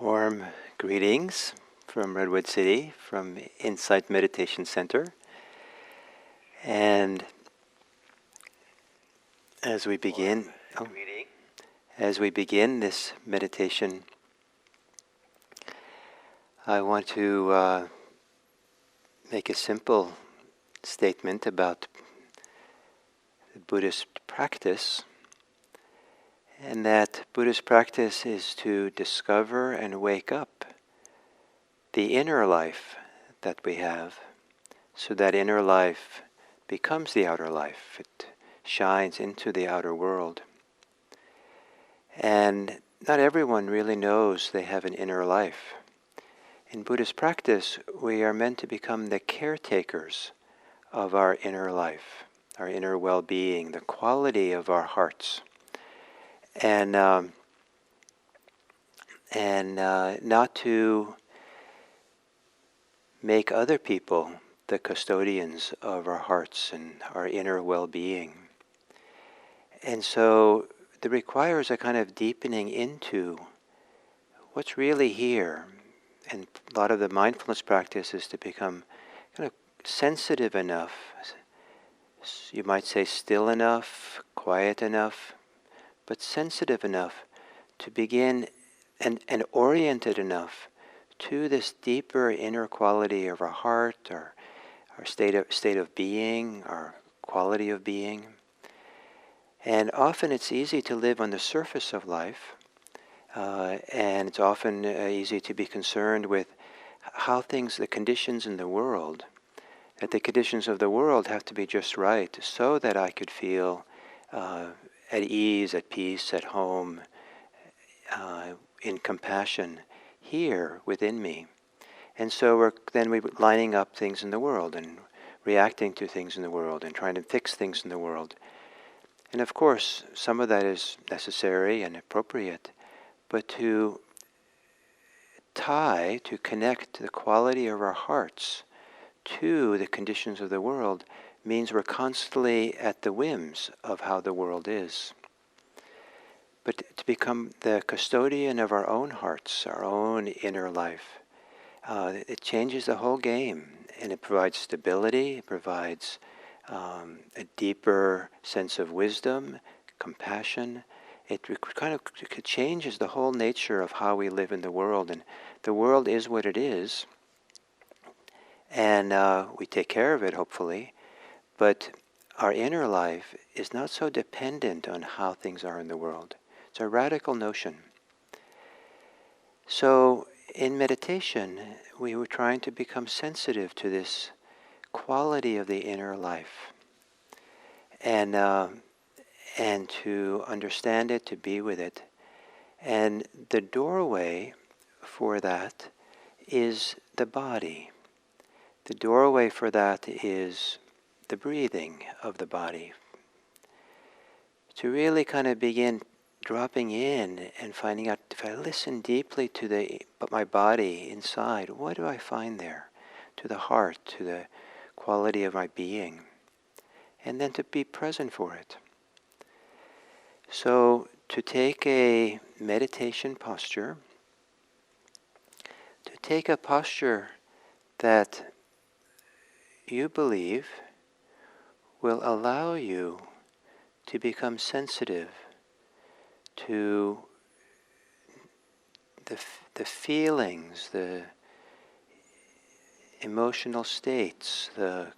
Warm greetings from Redwood City, from Insight Meditation Center. And as we begin this meditation, I want to make a simple statement about the Buddhist practice, and that Buddhist practice is to discover and wake up the inner life that we have, so that inner life becomes the outer life. It shines into the outer world. And not everyone really knows they have an inner life. In Buddhist practice, we are meant to become the caretakers of our inner life, our inner well-being, the quality of our hearts. And not to make other people the custodians of our hearts and our inner well-being. And so that requires a kind of deepening into what's really here. And a lot of the mindfulness practice is to become kind of sensitive enough, you might say still enough, quiet enough, but sensitive enough to begin and oriented enough to this deeper inner quality of our heart, our state of being, our quality of being. And often it's easy to live on the surface of life, and it's often easy to be concerned with how the conditions in the world, that the conditions of the world have to be just right so that I could feel at ease, at peace, at home, in compassion here within me. And so we're lining up things in the world and reacting to things in the world and trying to fix things in the world. And of course, some of that is necessary and appropriate, but to connect the quality of our hearts to the conditions of the world means we're constantly at the whims of how the world is. But to become the custodian of our own hearts, our own inner life, it changes the whole game, and it provides stability, it provides a deeper sense of wisdom, compassion. It changes the whole nature of how we live in the world, and the world is what it is, and we take care of it, hopefully, but our inner life is not so dependent on how things are in the world. It's a radical notion. So in meditation, we were trying to become sensitive to this quality of the inner life, and to understand it, to be with it. And the doorway for that is the body. The doorway for that is the breathing of the body. To really kind of begin dropping in and finding out, if I listen deeply to my body inside, what do I find there? To the heart, to the quality of my being. And then to be present for it. So to take a meditation posture, to take a posture that you believe will allow you to become sensitive to the feelings, the emotional states, the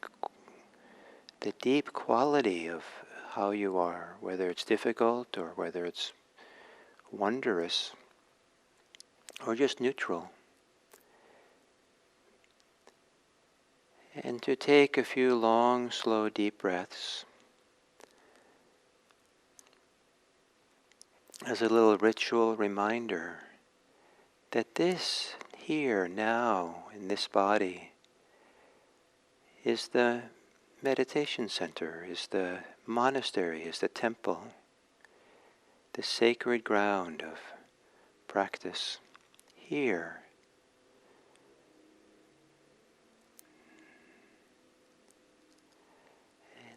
deep quality of how you are, whether it's difficult or whether it's wondrous or just neutral. And to take a few long, slow, deep breaths as a little ritual reminder that this here, now, in this body, is the meditation center, is the monastery, is the temple, the sacred ground of practice here.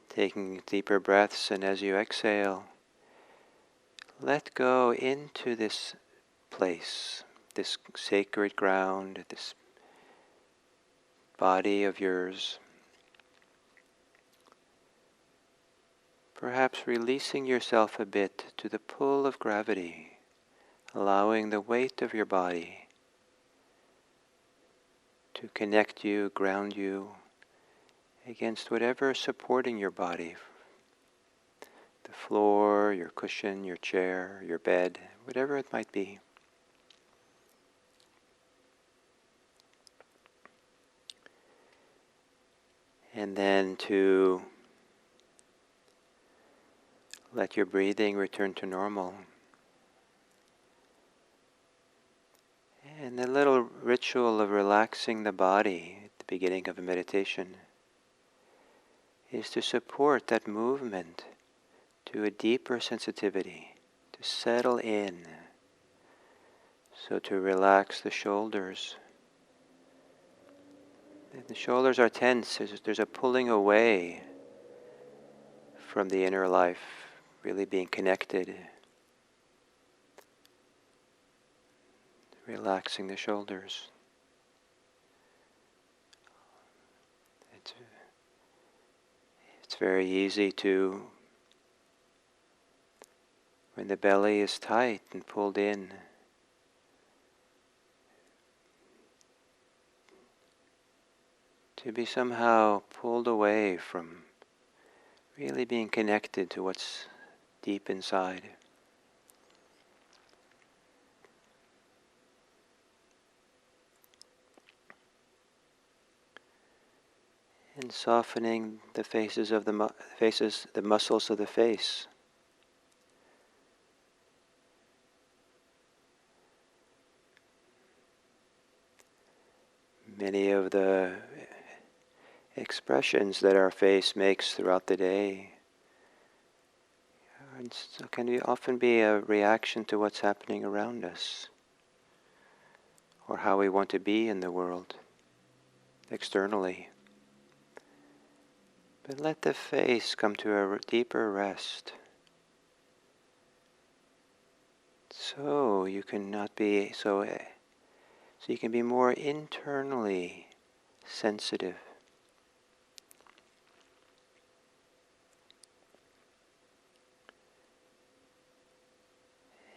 Taking deeper breaths, and as you exhale, let go into this place, this sacred ground, this body of yours. Perhaps releasing yourself a bit to the pull of gravity, allowing the weight of your body to connect you, ground you against whatever is supporting your body. The floor, your cushion, your chair, your bed, whatever it might be. And then to let your breathing return to normal. And the little ritual of relaxing the body at the beginning of a meditation is to support that movement to a deeper sensitivity, to settle in. So to relax the shoulders. If the shoulders are tense, there's a pulling away from the inner life, really being connected. Relaxing the shoulders. It's very easy to, when the belly is tight and pulled in, to be somehow pulled away from really being connected to what's deep inside. And softening the faces of the muscles of the face. Many of the expressions that our face makes throughout the day can often be a reaction to what's happening around us, or how we want to be in the world, externally. But let the face come to a deeper rest, so you can not be so you can be more internally sensitive.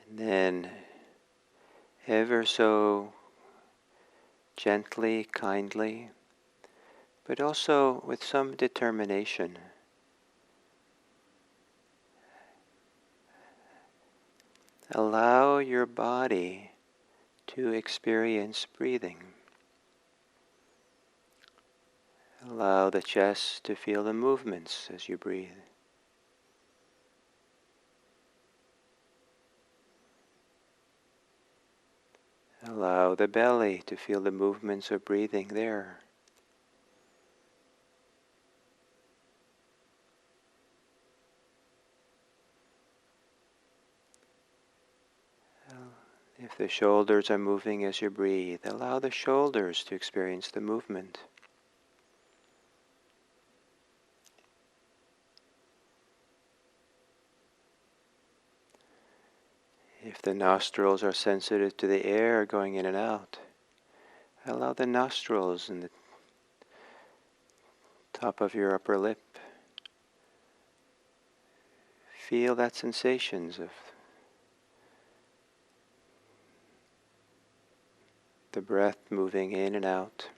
And then ever so gently, kindly, but also with some determination, allow your body to experience breathing. Allow the chest to feel the movements as you breathe. Allow the belly to feel the movements of breathing there. If the shoulders are moving as you breathe, allow the shoulders to experience the movement. If the nostrils are sensitive to the air going in and out, allow the nostrils and the top of your upper lip. Feel that sensations of the breath moving in and out.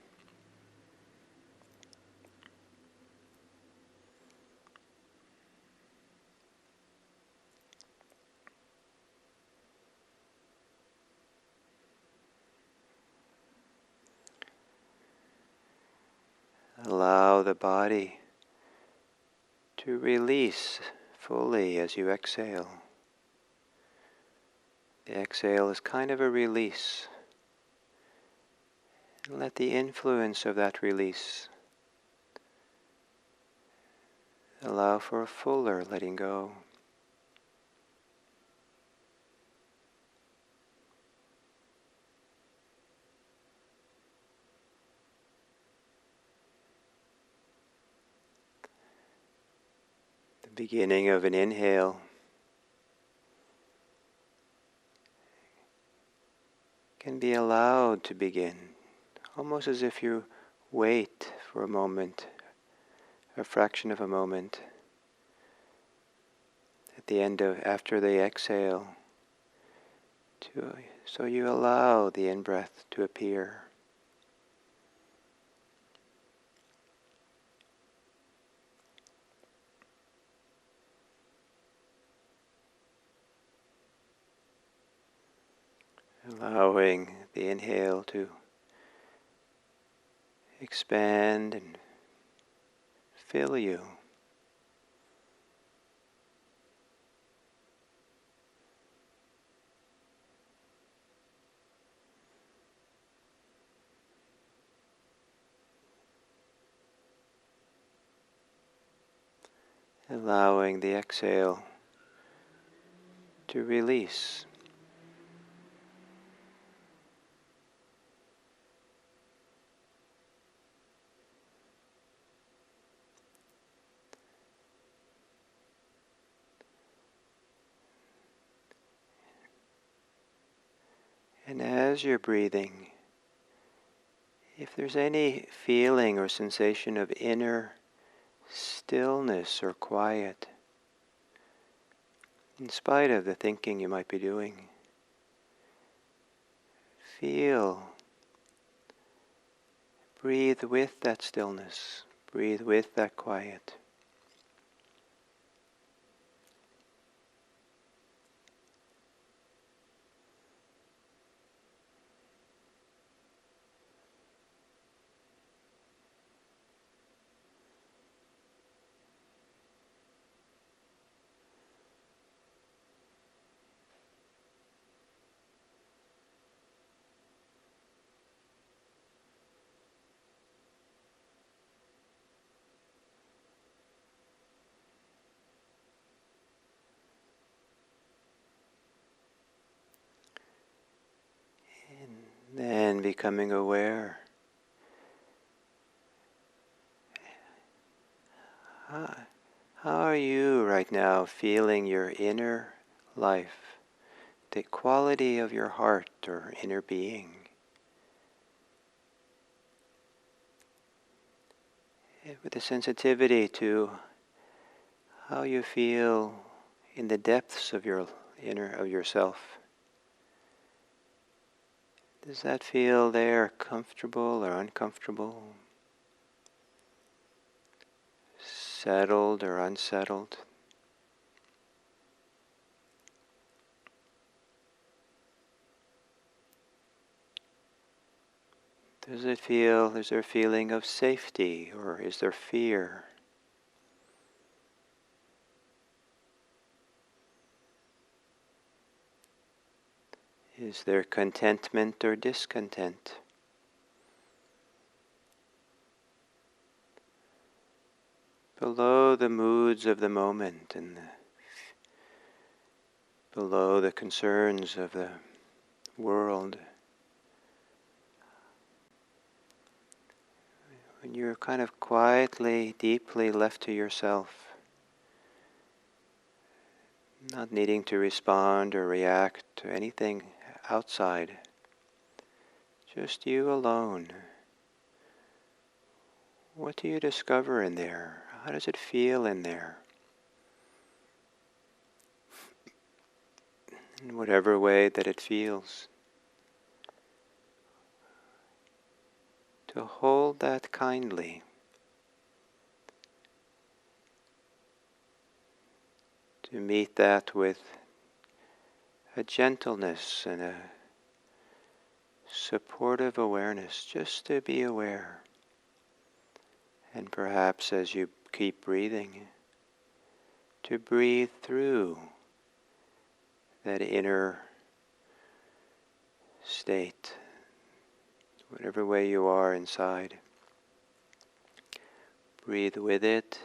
Allow the body to release fully as you exhale. The exhale is kind of a release. And let the influence of that release allow for a fuller letting go. The beginning of an inhale can be allowed to begin, almost as if you wait for a moment, a fraction of a moment, at the end of, after they exhale, so you allow the in-breath to appear. Allowing the inhale to expand and fill you. Allowing the exhale to release. And as you're breathing, if there's any feeling or sensation of inner stillness or quiet, in spite of the thinking you might be doing, breathe with that stillness, breathe with that quiet. And then becoming aware. How are you right now feeling your inner life, the quality of your heart or inner being? With a sensitivity to how you feel in the depths of your of yourself. Does that feel there comfortable or uncomfortable? Settled or unsettled? Is there a feeling of safety or is there fear? Is there contentment or discontent? Below the moods of the moment and below the concerns of the world, when you're kind of quietly, deeply left to yourself, not needing to respond or react to anything outside, just you alone. What do you discover in there? How does it feel in there? In whatever way that it feels. To hold that kindly. To meet that with a gentleness and a supportive awareness, just to be aware. And perhaps as you keep breathing, to breathe through that inner state, whatever way you are inside. Breathe with it.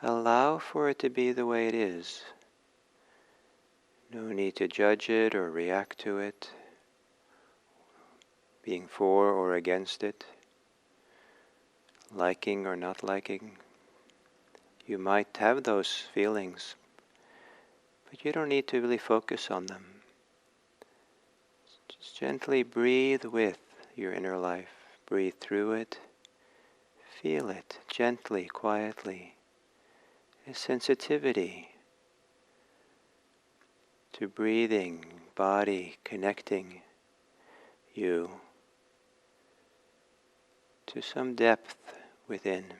Allow for it to be the way it is. No need to judge it or react to it, being for or against it, liking or not liking. You might have those feelings, but you don't need to really focus on them. Just gently breathe with your inner life. Breathe through it. Feel it gently, quietly. A sensitivity to breathing, body connecting you to some depth within.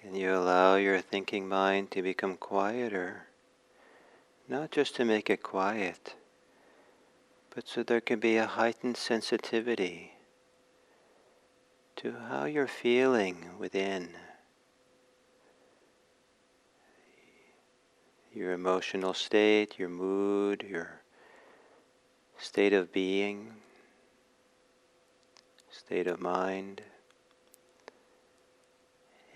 And you allow your thinking mind to become quieter, not just to make it quiet, but so there can be a heightened sensitivity to how you're feeling within, your emotional state, your mood, your state of being, state of mind,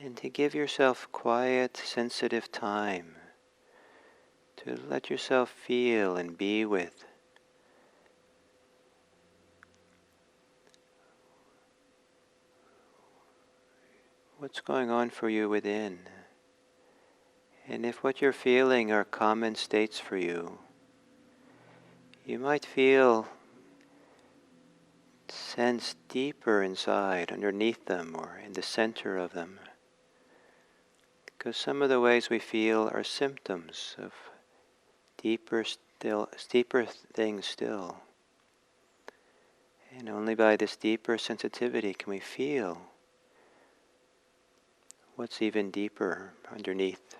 and to give yourself quiet, sensitive time to let yourself feel and be with what's going on for you within. And if what you're feeling are common states for you, you might feel, sense deeper inside, underneath them or in the center of them. Because some of the ways we feel are symptoms of deeper things still. And only by this deeper sensitivity can we feel what's even deeper underneath.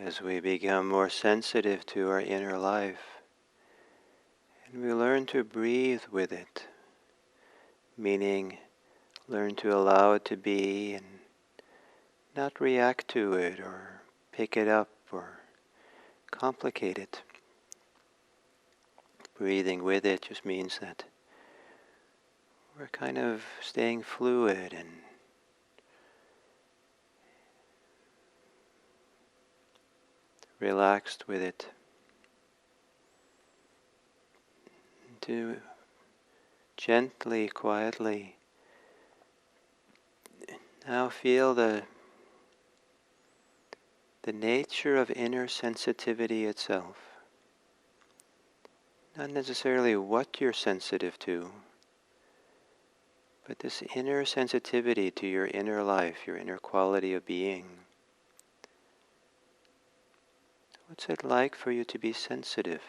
as we become more sensitive to our inner life, and we learn to breathe with it, meaning learn to allow it to be and not react to it or pick it up or complicate it. Breathing with it just means that we're kind of staying fluid and relaxed with it. To gently, quietly now feel the nature of inner sensitivity itself. Not necessarily what you're sensitive to, but this inner sensitivity to your inner life, your inner quality of being. What's it like for you to be sensitive?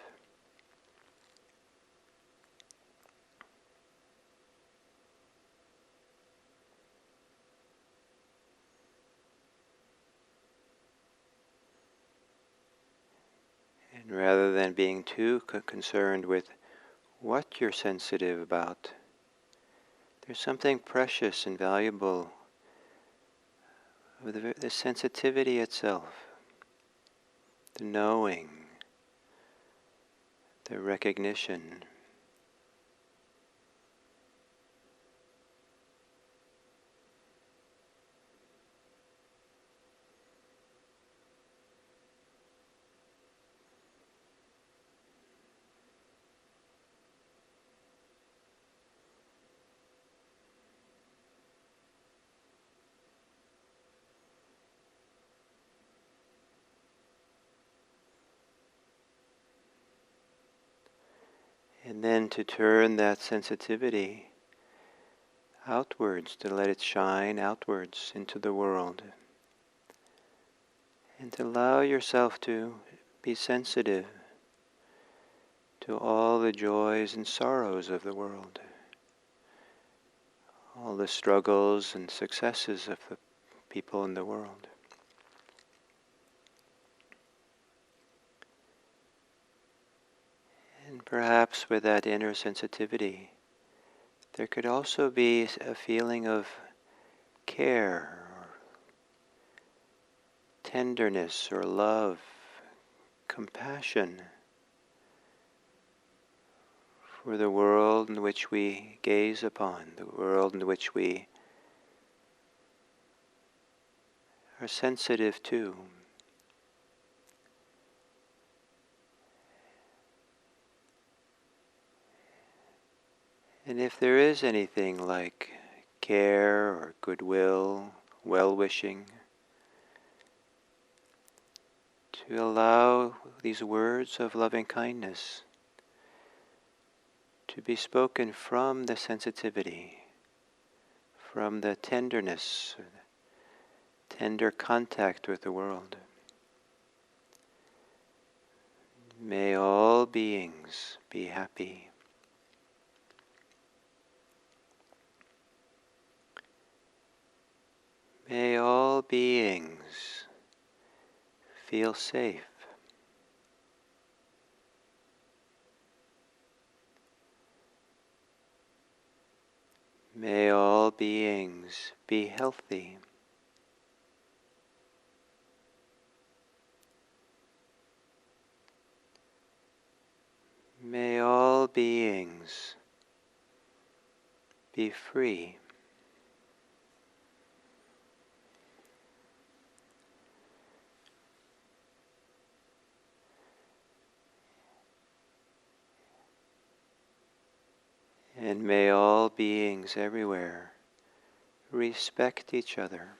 And rather than being too concerned with what you're sensitive about, there's something precious and valuable with the sensitivity itself, the knowing, the recognition. And then to turn that sensitivity outwards, to let it shine outwards into the world. And to allow yourself to be sensitive to all the joys and sorrows of the world, all the struggles and successes of the people in the world. And perhaps with that inner sensitivity, there could also be a feeling of care, or tenderness, or love, compassion for the world in which we gaze upon, the world in which we are sensitive to. And if there is anything like care or goodwill, well-wishing, to allow these words of loving kindness to be spoken from the sensitivity, from the tenderness, tender contact with the world. May all beings be happy. May all beings feel safe. May all beings be healthy. May all beings be free. And may all beings everywhere respect each other.